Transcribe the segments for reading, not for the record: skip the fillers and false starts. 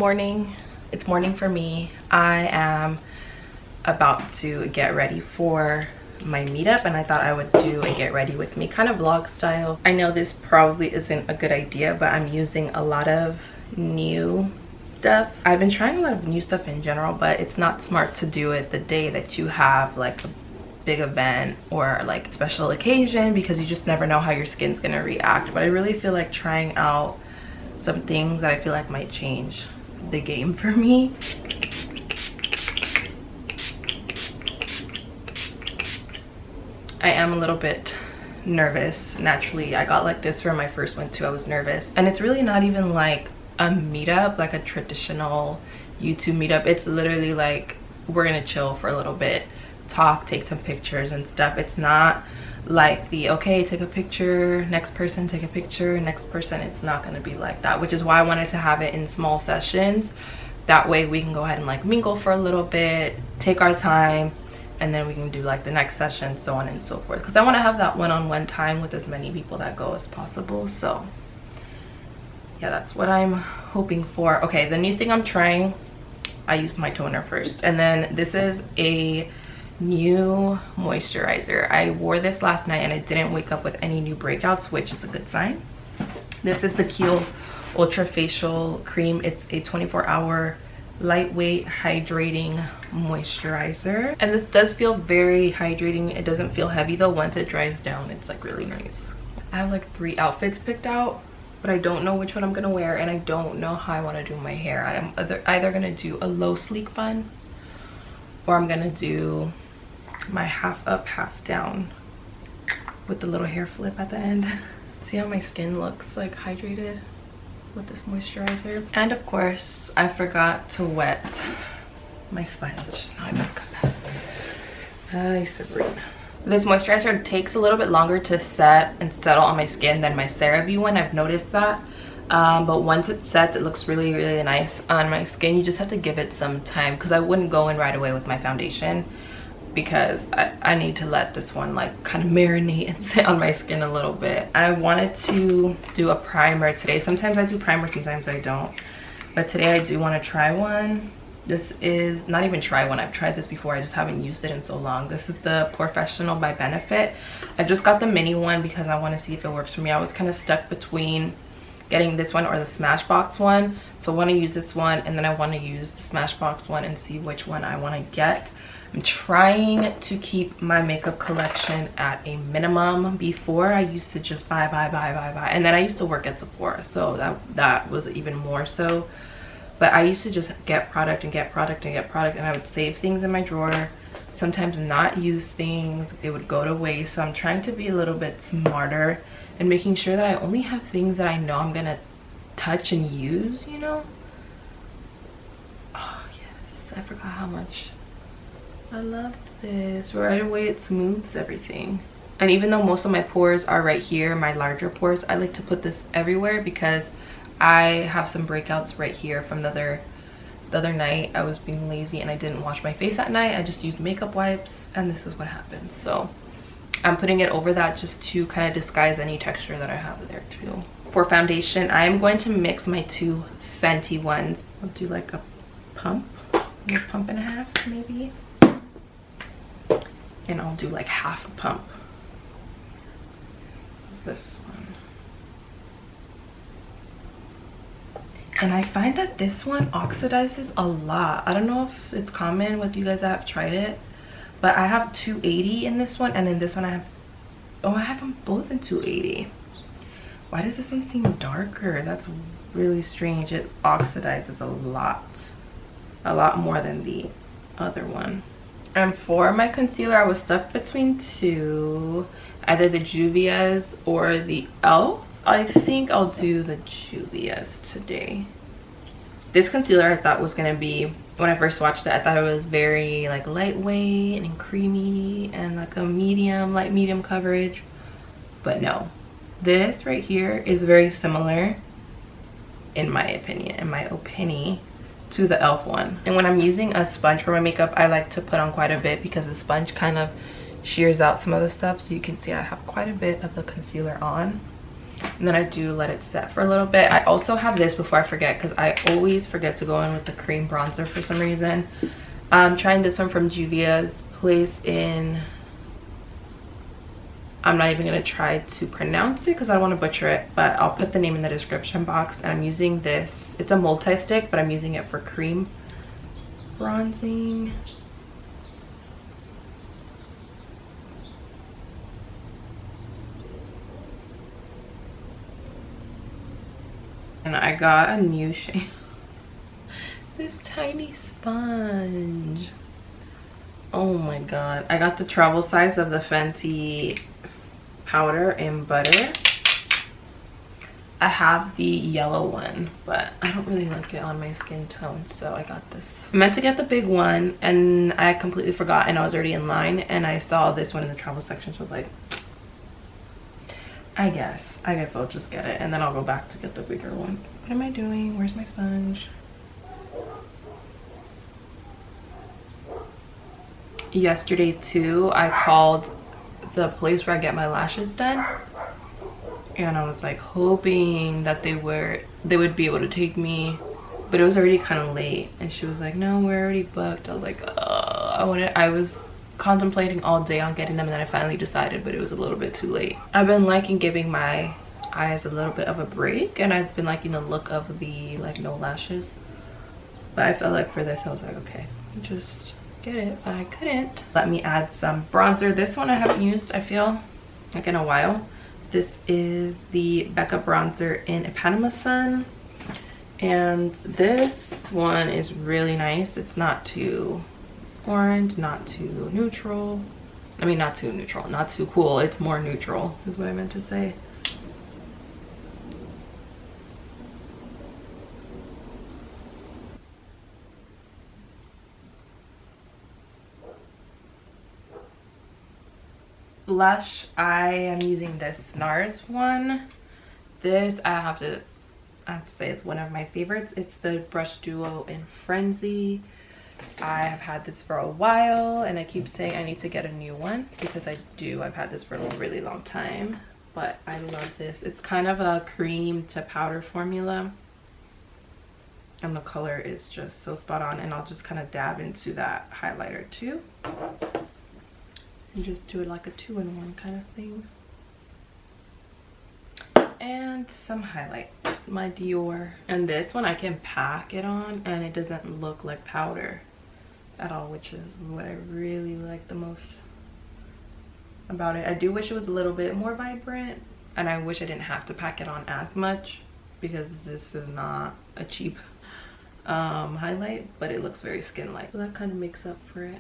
morning. It's morning for me. I am about to get ready for my meetup, and I thought I would do a get ready with me kind of vlog style. I know this probably isn't a good idea, but I'm using a lot of new stuff. I've been trying a lot of new stuff in general, but it's not smart to do it the day that you have like a big event or like a special occasion, because you just never know how your skin's gonna react. But I really feel like trying out some things that I feel like might change the game for me. I am a little bit nervous. Naturally, I got like this for my first one too. I was nervous, and it's really not even like a meetup, like a traditional YouTube meetup. It's literally like we're gonna chill for a little bit, talk, take some pictures and stuff. It's not like the okay, take a picture, next person, take a picture, next person. It's not going to be like that, which is why I wanted to have it in small sessions. That way we can go ahead and like mingle for a little bit, take our time, and then we can do like the next session, so on and so forth, because I want to have that one-on-one time with as many people that go as possible. So yeah, that's what I'm hoping for. Okay, the new thing I'm trying, I used my toner first, and then this is a new moisturizer. I wore this last night and I didn't wake up with any new breakouts, which is a good sign. This is the Kiehl's Ultra Facial Cream. It's a 24-hour lightweight hydrating moisturizer, and this does feel very hydrating. It doesn't feel heavy though. Once it dries down, it's like really nice. I have like 3 outfits picked out, but I don't know which one I'm gonna wear, and I don't know how I want to do my hair. I'm either gonna do a low sleek bun, or I'm gonna do my half up, half down with the little hair flip at the end. See how my skin looks like hydrated with this moisturizer. And of course, I forgot to wet my sponge. Now I back up. Hi, Sabrina. This moisturizer takes a little bit longer to set and settle on my skin than my CeraVe one. I've noticed that. But once it sets, it looks really, really nice on my skin. You just have to give it some time, because I wouldn't go in right away with my foundation, because I need to let this one like kind of marinate and sit on my skin a little bit. I wanted to do a primer today. Sometimes I do primer, sometimes I don't, but today I do want to try one. This is not even try one, I've tried this before, I just haven't used it in so long. This is the Professional by Benefit. I just got the mini one because I want to see if it works for me. I was kind of stuck between getting this one or the Smashbox one, so I want to use this one, and then I want to use the Smashbox one and see which one I want to get. I'm trying to keep my makeup collection at a minimum. Before, I used to just buy, and then I used to work at Sephora, so that was even more so. But I used to just get product and get product and get product, and I would save things in my drawer, sometimes not use things, it would go to waste. So I'm trying to be a little bit smarter and making sure that I only have things that I know I'm gonna touch and use, you know. Oh yes, I forgot how much I love this. Right away it smooths everything. And even though most of my pores are right here, my larger pores, I like to put this everywhere, because I have some breakouts right here from the other night. I was being lazy and I didn't wash my face at night. I just used makeup wipes, and this is what happens. So I'm putting it over that just to kind of disguise any texture that I have there too. For foundation, I am going to mix my 2 Fenty ones. I'll do like a pump and a half maybe, and I'll do like half a pump of this one. And I find that this one oxidizes a lot. I don't know if it's common with you guys that have tried it, but I have 280 in this one, and in this one I have them both in 280. Why does this one seem darker? That's really strange. It oxidizes a lot more than the other one. And for my concealer, I was stuck between 2, either the Juvia's or the e.l.f. I think I'll do the Juvia's today. This concealer I thought was gonna be, when I first watched it, I thought it was very like lightweight and creamy and like a light medium coverage, but no. This right here is very similar, in my opinion, to the e.l.f. one. And when I'm using a sponge for my makeup, I like to put on quite a bit, because the sponge kind of shears out some of the stuff. So you can see I have quite a bit of the concealer on. and then I do let it set for a little bit. I also have this before I forget, because I always forget to go in with the cream bronzer for some reason. I'm trying this one from Juvia's Place in, I'm not even going to try to pronounce it because I don't want to butcher it, but I'll put the name in the description box. And I'm using this, it's a multi-stick, but I'm using it for cream bronzing. And I got a new shade. This tiny sponge. Oh my god. I got the travel size of the Fenty powder in butter. I have the yellow one, but I don't really like it on my skin tone, so I got this. I meant to get the big one and I completely forgot, and I was already in line and I saw this one in the travel section, so I was like, I guess I'll just get it, and then I'll go back to get the bigger one. What am I doing? Where's my sponge? Yesterday too, I called the place where I get my lashes done, and I was like hoping that they would be able to take me, but it was already kind of late, and she was like, no, we're already booked. I was like, I was contemplating all day on getting them, and then I finally decided, but it was a little bit too late. I've been liking giving my eyes a little bit of a break, and I've been liking the look of the like no lashes, but I felt like for this I was like, okay, just get it, but I couldn't. Let me add some bronzer. This one I haven't used, I feel like, in a while. This is the Becca bronzer in Panama Sun, and this one is really nice. It's not too orange, not too neutral. I mean, not too neutral, not too cool. It's more neutral is what I meant to say. Blush, I am using this NARS one. This I have to say is one of my favorites. It's the Brush Duo in Frenzy. I have had this for a while and I keep saying I need to get a new one because I do. I've had this for a really long time, but I love this. It's kind of a cream to powder formula, and the color is just so spot on. And I'll just kind of dab into that highlighter too, and just do it like a 2-in-1 kind of thing. And some highlight, my Dior. And this one I can pack it on and it doesn't look like powder at all, which is what I really like the most about it. I do wish it was a little bit more vibrant, and I wish I didn't have to pack it on as much, because this is not a cheap highlight, but it looks very skin-like, so that kind of makes up for it.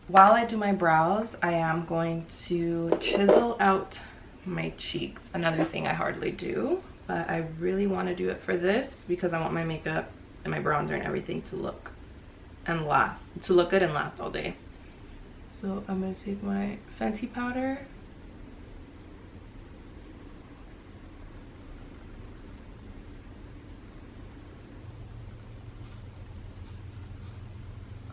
While I do my brows, I am going to chisel out my cheeks. Another thing I hardly do, but I really want to do it for this because I want my makeup and my bronzer and everything to look and last, to look good and last all day. So I'm going to take my Fenty powder.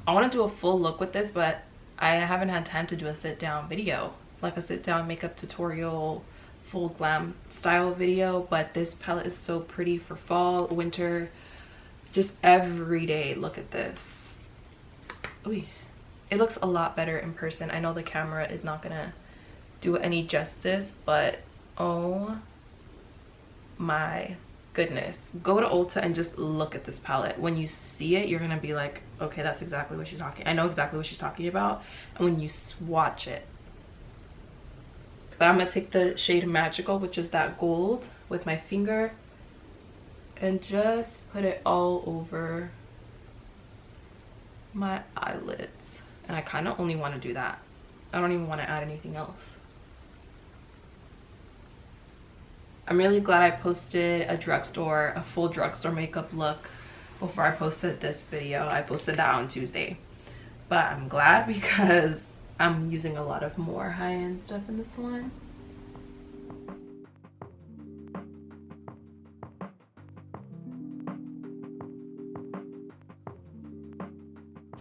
I want to do a full look with this, but I haven't had time to do a sit down video, like a sit down makeup tutorial, full glam style video. But this palette is so pretty for fall, winter, just every day. Look at this. Ooh, it looks a lot better in person. I know the camera is not gonna do it any justice, but oh my goodness, go to Ulta and just look at this palette. When you see it, you're gonna be like, okay, that's exactly what she's talking, I know exactly what she's talking about. And when you swatch it, but I'm gonna take the shade Magical, which is that gold, with my finger and just put it all over my eyelids. And I kind of only want to do that. I don't even want to add anything else. I'm really glad I posted a full drugstore makeup look before I posted this video. I posted that on Tuesday, but I'm glad because I'm using a lot of more high-end stuff in this one.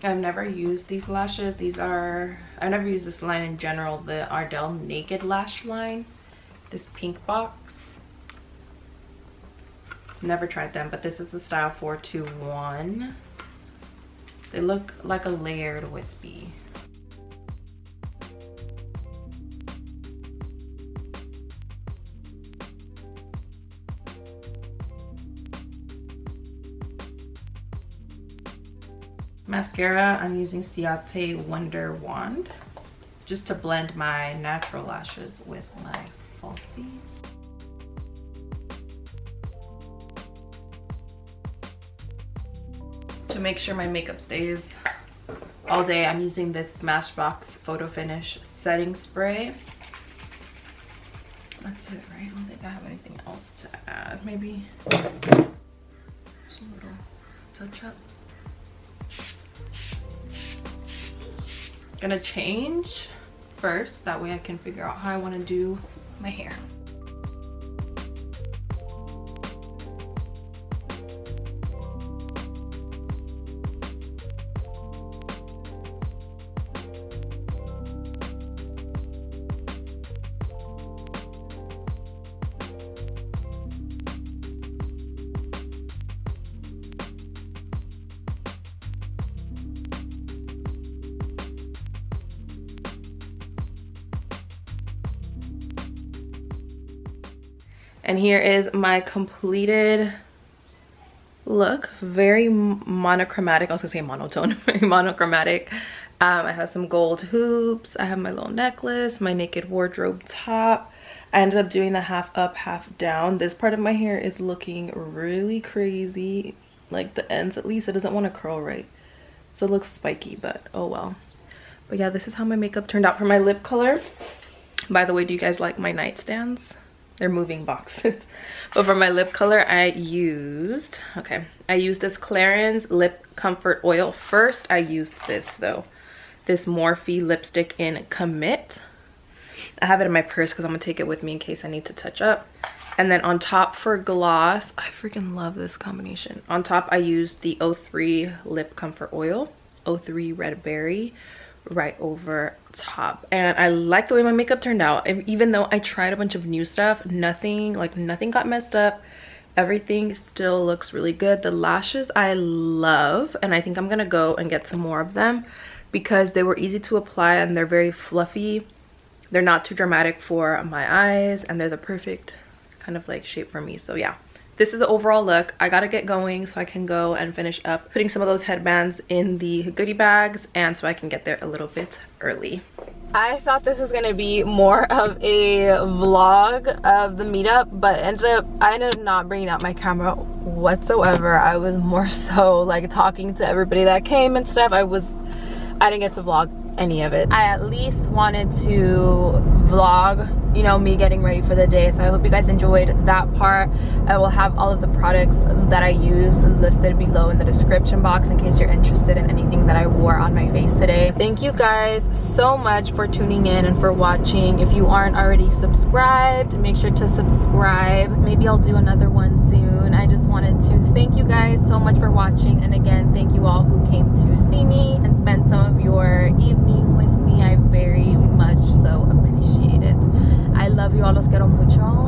I've never used these lashes. I've never used this line in general, the Ardell Naked Lash line. this pink box. Never tried them, but this is the style 421. They look like a layered wispy. Mascara, I'm using Ciate Wonder Wand just to blend my natural lashes with my falsies. To make sure my makeup stays all day, I'm using this Smashbox Photo Finish setting spray. That's it, right? I don't think I have anything else to add. Maybe just a little touch up. Gonna change first, that way I can figure out how I want to do my hair. And here is my completed look. Very monochromatic. I was gonna say monotone. Very monochromatic. I have some gold hoops. I have my little necklace, my naked wardrobe top. I ended up doing the half up, half down. This part of my hair is looking really crazy. Like the ends, at least. It doesn't want to curl right. So it looks spiky, but oh well. But yeah, this is how my makeup turned out for my lip color. By the way, do you guys like my nightstands? They're moving boxes. But for my lip color, I used this Clarins Lip Comfort Oil. First, I used this though. This Morphe lipstick in Commit. I have it in my purse because I'm gonna take it with me in case I need to touch up. And then on top for gloss, I freaking love this combination. On top, I used the 03 Lip Comfort Oil, 03 Red Berry, right over top. And I like the way my makeup turned out. Even though I tried a bunch of new stuff, nothing got messed up. Everything still looks really good. The lashes I love, and I think I'm gonna go and get some more of them because they were easy to apply and they're very fluffy. They're not too dramatic for my eyes, and they're the perfect kind of like shape for me. So yeah, this is the overall look. I gotta get going so I can go and finish up putting some of those headbands in the goodie bags, and so I can get there a little bit early. I thought this was gonna be more of a vlog of the meetup, but I ended up not bringing out my camera whatsoever. I was more so like talking to everybody that came and stuff. I didn't get to vlog any of it. I at least wanted to vlog, you know, me getting ready for the day. So I hope you guys enjoyed that part. I will have all of the products that I used listed below in the description box in case you're interested in anything that I wore on my face today. Thank you guys so much for tuning in and for watching. If you aren't already subscribed, make sure to subscribe. Maybe I'll do another one soon. I just wanted to thank you guys so much for watching, and again, thank you all who came to see me and spend some of your evening with me. I very much so appreciate it. I love you all. Los quiero mucho.